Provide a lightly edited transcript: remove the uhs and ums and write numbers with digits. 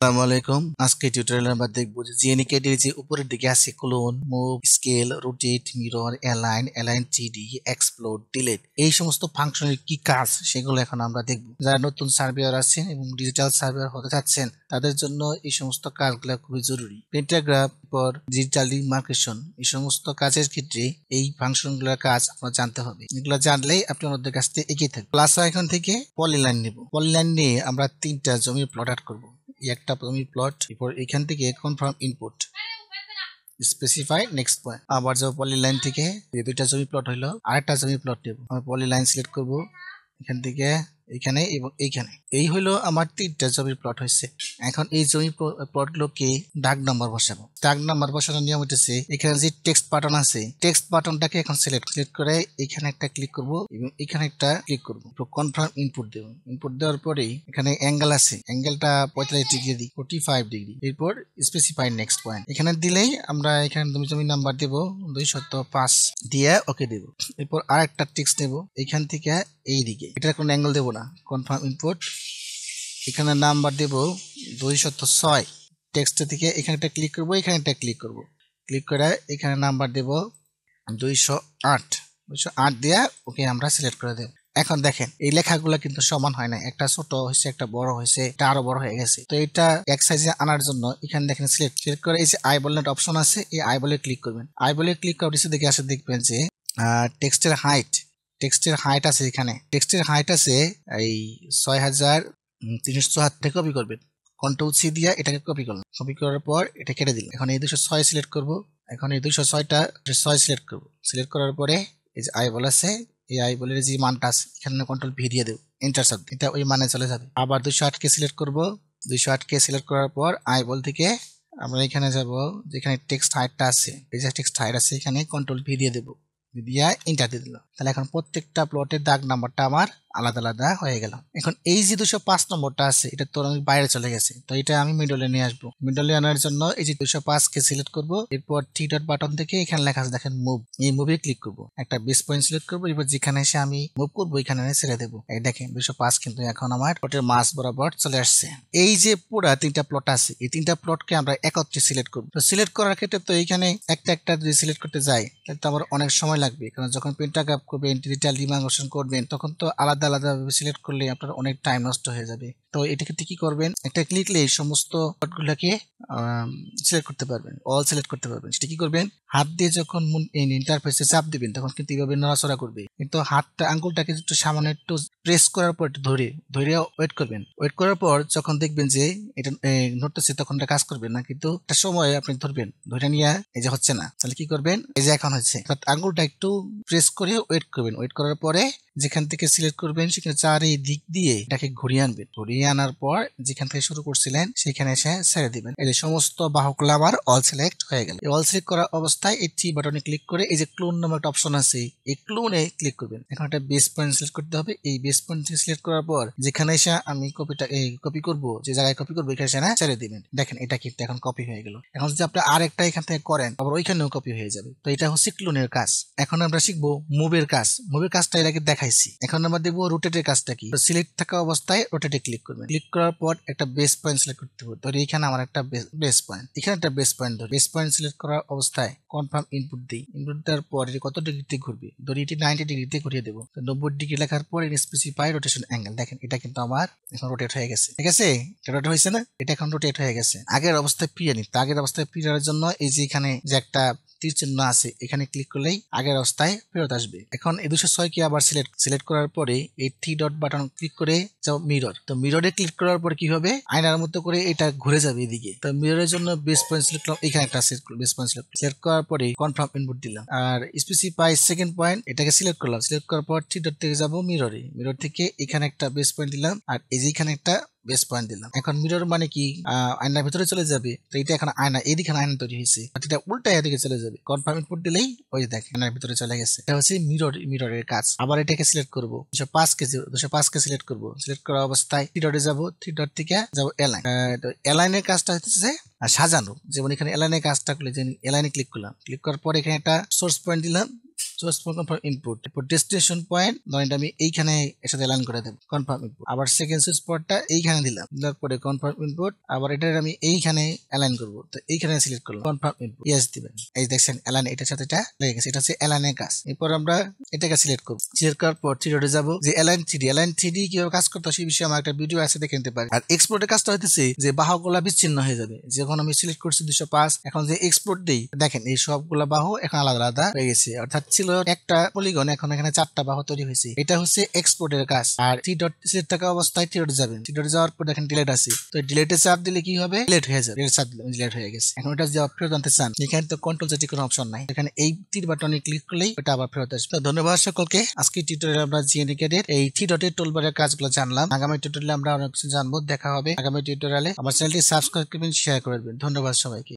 আসসালামু আলাইকুম। আজকে টিউটোরিয়ালে আমরা দেখবো যে জিএনইকে এর যে উপরের দিকে আছে clone, move, scale, rotate, mirror, align টিডি, এক্সপ্লোড, ডিলিট এই সমস্ত ফাংশনের কি কাজ সেগুলো এখন আমরা দেখব। যারা নতুন সার্ভেয়ার আছেন এবং ডিজিটাল সার্ভেয়ার হতে চাচ্ছেন তাদের জন্য এই সমস্ত কাজগুলো খুবই জরুরি। পেন্টাগ্রাফ পর ডিজিটাল ডিমার্কেশন এই সমস্ত কাজের ক্ষেত্রে এই ফাংশনগুলোর কাজ আপনার জানতে হবে। এগুলো জানলেই আপনি অন্যদের কাছ থেকে এগিয়ে থাকবেন। প্লাস এখান থেকে পলিলাইন নেব। পলিলাইন নিয়ে আমরা 3টা জমির প্লট আউট করবো। একটা জমির প্লট, এরপর এখান থেকে confirm input, specify next point. আবার যাব পলিলাইন থেকে, এই দুইটা জমি প্লট হইলো, আরেকটা জমি প্লট নেব। আমি পলিলাইন সিলেক্ট করব এখান থেকে এখানে এবং এইখানে। এই হলো আমার 3টা জমির প্লট হয়েছে। এখন এই জমি প্লটগুলোকে দাগ নাম্বার বসাবো। দাগ নাম্বার বসানোর নিয়ম হচ্ছে এখানে যে টেক্সট বাটন আছে, টেক্সট বাটনটাকে এখন সিলেক্ট করে এখানে একটা ক্লিক করব এবং এখানে একটা ক্লিক করব। কনফার্ম ইনপুট দেব। ইনপুট দেওয়ার পরে এখানে অ্যাঙ্গেল আছে, অ্যাঙ্গেলটা 45 ডিগ্রি দিই, 45 ডিগ্রি। এরপর স্পেসিফাই নেক্সট পয়েন্ট। এখানে দিলেই আমরা এখানে জমি নাম্বার দেব 205 দিয়ে ওকে দেব। এরপর আরেকটা টেক্সট নেব এখান থেকে এই দিকে, এটার কোনো অ্যাঙ্গেল দেব না। কনফার্ম ইনপুট, এখানে নাম্বার দেব 206। টেক্সট থেকে এখানে একটা ক্লিক করব, এখানে একটা ক্লিক করব, ক্লিক করে এখানে নাম্বার দেব 208 দিয়ে ওকে আমরা সিলেক্ট করে দেব। এখন দেখেন এই লেখাগুলো কিন্তু সমান হয় না, একটা ছোট হয়েছে, একটা বড় হয়েছে, এটা আরো বড় হয়ে গেছে। তো এটা এক সাইজে আনার জন্য এখানে দেখেন সিলেক্ট করে এই যে আই বলের অপশন আছে, এই আই বলে ক্লিক করবেন। আই বলে ক্লিক করে নিচে দিকে আসে দেখবেন যে টেক্সটের হাইট আছে। এখানে টেক্সটের হাইট আছে এই 6374 কপি করবেন। কন্ট্রোল সি দিয়ে এটাকে কপি করলাম। কপি করার পর এটা কেটে দিলাম। এখন এই 206 সিলেক্ট করব। এখন এই 206টা 6 সিলেক্ট করব। সিলেক্ট করার পরে এই যে আই বল আছে, এই আই বলের যে মানটা আছে এখানে কন্ট্রোল ভি দিয়ে দেব, এন্টার চাপ, এটা ওই মানে চলে যাবে। আবার 208কে সিলেক্ট করব। 208কে সিলেক্ট করার পর আই বল থেকে আমরা এখানে যাব, যেখানে টেক্সট হাইটটা আছে, এই যে টেক্সট হাইট আছে এখানে কন্ট্রোল ভি দিয়ে দেব, দিয়া এন্টার দিয়ে দিলাম। তাহলে এখন প্রত্যেকটা প্লটের দাগ নাম্বারটা আমার আলাদা আলাদা হয়ে গেল। এখন এই যে 205 নম্বরটা আছে এটা তো আমি বাইরে চলে গেছে, তো এটা আমি মিডলে নিয়ে আসবো। মিডলে আনার জন্য এই যে 205কে সিলেক্ট করব। এরপর থ্রি ডট বাটন থেকে এখানে লেখা আছে দেখেন মুভ, এই মুভে ক্লিক করব। একটা বেস পয়েন্ট সিলেক্ট করব। এরপর যেখানে এসে আমি মুভ করবো এখানে ছেড়ে দেবো। এই দেখেন 205 কিন্তু এখন আমার প্লটের মাঝ বরাবর চলে আসছে। এই যে পুরা 3টা প্লট আছে, এই 3টা প্লটকে আমরা একত্রে সিলেক্ট করব। তো সিলেক্ট করার ক্ষেত্রে তো এইখানে একটা একটা যদি সিলেক্ট করতে যাই তাহলে তো আমার অনেক সময় লাগবে, কারণ যখন পেন্টাগ্রাফ করবেন, ডিজিটাল ডিমার্কেশন করবেন, তখন তো আলাদা আলাদা সিলেক্ট করলে আপনার অনেক টাইম নষ্ট হয়ে যাবে। তো এটাকে কি করবেন, একটা ক্লিকলে সমস্ত প্লটগুলোকে সিলেক্ট করতে পারবেন, অল সিলেক্ট করতে পারবেন। সেটা কি করবেন, হাত দিয়ে যখন ইন্টারফেসে চাপ দিবেন তখন কিন্তু এইভাবে নড়াচড়া করবে, কিন্তু হাতটা আঙ্গুলটাকে একটু সামান্য একটু প্রেস করার পর একটু ধরে ওয়েট করবেন। ওয়েট করার পর যখন দেখবেন যে এটা নড়তেছে তখন এটা কাজ করবে না, কিন্তু একটা সময় আপনি ধরবেন, ধরে নিয়ে এই যে হচ্ছে না, তাহলে কি করবেন, এই যে এখন হচ্ছে, আঙ্গুলটা একটু প্রেস করে ওয়েট করবেন। ওয়েট করার পরে যেখান থেকে সিলেক্ট করবেন সেখানে চারিদিক দিয়ে এটাকে ঘুরিয়ে আনবেন। ঘুরিয়ে আনার পর যেখান থেকে শুরু করছিলেন সেখানে এসে ছেড়ে দিবেন। এই যে সমস্ত বাহুগুলো আবার অল সিলেক্ট হয়ে গেল। অল সিলেক্ট করা অবস্থায় এই থ্রি বাটনে ক্লিক করে এই যে ক্লোন নামে একটা অপশন আছে, এই ক্লোনে ক্লিক করবেন। এখন একটা বেস পয়েন্ট সিলেক্ট করতে হবে। এই বেস পয়েন্ট সিলেক্ট করার পর যেখানে এসে আমি কপি করব, যে জায়গায় কপি করবো এখানে এসে ছেড়ে দিবেন। দেখেন এটা কিন্তু এখন কপি হয়ে গেল। এখন যদি আপনি আরেকটা এখান থেকে করেন আবার ওইখানেও কপি হয়ে যাবে। তো এটা হচ্ছে ক্লোনের কাজ। এখন আমরা শিখবো মুভের কাজ। মুভের কাজটা এর আগে দেখাইছি। এখন আমরা দেখবো রোটেটের কাজটা কি। সিলেক্ট থাকা অবস্থায় রোটেটে ক্লিক করবেন। ক্লিক করার পর একটা বেস পয়েন্ট সিলেক্ট করতে হবে। ধরি এখানে আমার একটা বেস পয়েন্ট, এখানে একটা বেস পয়েন্ট ধরি। বেস পয়েন্ট সিলেক্ট করার অবস্থায় কনফার্ম ইনপুট দিই। ইনপুট দেওয়ার পর এটি কত ডিগ্রিতে ঘুরবে, ধরি এটি 90 ডিগ্রিতে ঘুরিয়ে দেবো। 90 ডিগ্রি লেখার পর স্পেসিফাই রোটেশন অ্যাঙ্গেল, দেখেন এটা কিন্তু আমার এখন রোটেট হয়ে গেছে। ঠিক আছে, এটা রোটেট হয়েছে না, এটা এখন রোটেট হয়ে গেছে। আগের অবস্থায় ফিরিয়ে নিতে, আগের অবস্থায় ফিরানোর জন্য এই যে এখানে যে একটা তীর চিহ্ন আছে এখানে ক্লিক করলেই আগের অবস্থায় ফেরত আসবে। এখন এই 206 কে আবার সিলেক্ট করার পরে এই থ্রি ডট বাটন ক্লিক করে যাও মিরর। তো মিররে ক্লিক করার পরে কি হবে, আয়নার মতো করে এটা ঘুরে যাবে এদিকে। তো মিররের জন্য বেস পয়েন্ট সিলেক্ট করলাম, এখানে একটা বেস পয়েন্ট সিলেক্ট করার পরে কনফার্ম ইনপুট দিলাম। আর স্পেসিফাই সেকেন্ড পয়েন্ট এটাকে সিলেক্ট করলাম। সিলেক্ট করার পর থ্রি ডট থেকে যাবো মিররে, মিরর থেকে এখানে একটা বেস পয়েন্ট দিলাম আর এই যে এখানে একটা বেস পয়েন্ট দিলাম। এখন মিরর মানে কি, আয়নার ভিতরে চলে যাবে। তো এটা এখন আয়না, এইদিকে আয়না তৈরি হয়েছে, এটা উল্টা এদিকে চলে যাবে। কনফার্ম ইনপুট দিলেই ওই দেখেন আয়নার ভিতরে চলে গেছে। এটা হচ্ছে মিররের কাজ। আবার এটাকে সিলেক্ট করবো, 205কে সিলেক্ট করবো। সিলেক্ট করা অবস্থায় থ্রি ডটে যাবো, থ্রি ডট থেকে যাবো অ্যালাইন। তো অ্যালাইনের কাজটা হচ্ছে সাজানো। যেমন এখানে অ্যালাইনের কাজটা করলে যে অ্যালাইনে ক্লিক করলাম, ক্লিক করার পর এখানে একটা সোর্স পয়েন্ট দিলাম, সোর্স পয়েন্ট কনফার্ম ইনপুট, এরপর ডেস্টিনেশন পয়েন্ট ধরেন আমি এইখানে এর সাথে অ্যালাইন করে দেব কনফার্ম ইনপুট, আবার সেকেন্ড সোর্স পয়েন্টটা এইখানে দিলাম, দেওয়ার পরে কনফার্ম ইনপুট, আবার এটা আমি এইখানে অ্যালাইন করব, তো এইখানে সিলেক্ট করলাম কনফার্ম ইনপুট, ইয়েস দিবেন। এই দেখছেন অ্যালাইন এটার সাথে এটা লেগে গেছে, এটা হচ্ছে অ্যালাইনের কাজ। এরপর আমরা এটাকে সিলেক্ট করব, সিলেক্ট করার পর 3 ডটে যাব, যে অ্যালাইন 3D কিভাবে কাজ করতে হয় সেই বিষয়ে আমার একটা ভিডিও আছে, দেখে নিতে পারি। আর এক্সপোর্টের কাজটা হইতেছে যে বাহুগুলা বিচ্ছিন্ন হয়ে যাবে, যখন আমি সিলেক্ট করছি 205, এখন যে এক্সপোর্ট দেই দেখেন এই সবগুলা বাহু এখন আলাদা আলাদা হয়ে গেছে, অর্থাৎ ছিল একটা পলিগন এখন এখানে 4টা বাহু তৈরি হয়েছে। এটা হচ্ছে এক্সপোর্টের কাজ। আর 3 ডট সিলেক্ট থাকা অবস্থায় 3 ডটে যাবেন, 3 ডটে যাওয়ার পর দেখেন ডিলিট আছে, তো ডিলিটে চাপ দিলে কি হবে, ডিলিট হয়ে যাবে, ডিলিট চাপ দিলে ডিলিট হয়ে গেছে। এখন এটা যে ফেরত আনতে চান, এখানে তো কন্ট্রোল জেটি কোনো অপশন নাই, এখানে এই তীর বাটনে ক্লিক করলেই এটা আবার ফেরত আসবে। তো ধন্যবাদ সকলকে। আজকে টিউটোরিয়ালে আমরা জিএনএ এর এই 3 ডটের টুলবারের কাজগুলো জানলাম। আগামী টিউটোরিয়ালে আমরা অনেক কিছু জানবো, দেখা হবে আগামী টিউটোরিয়ালে। আমার চ্যানেলটি সাবস্ক্রাইব করবেন, শেয়ার করবেন। ধন্যবাদ সবাইকে।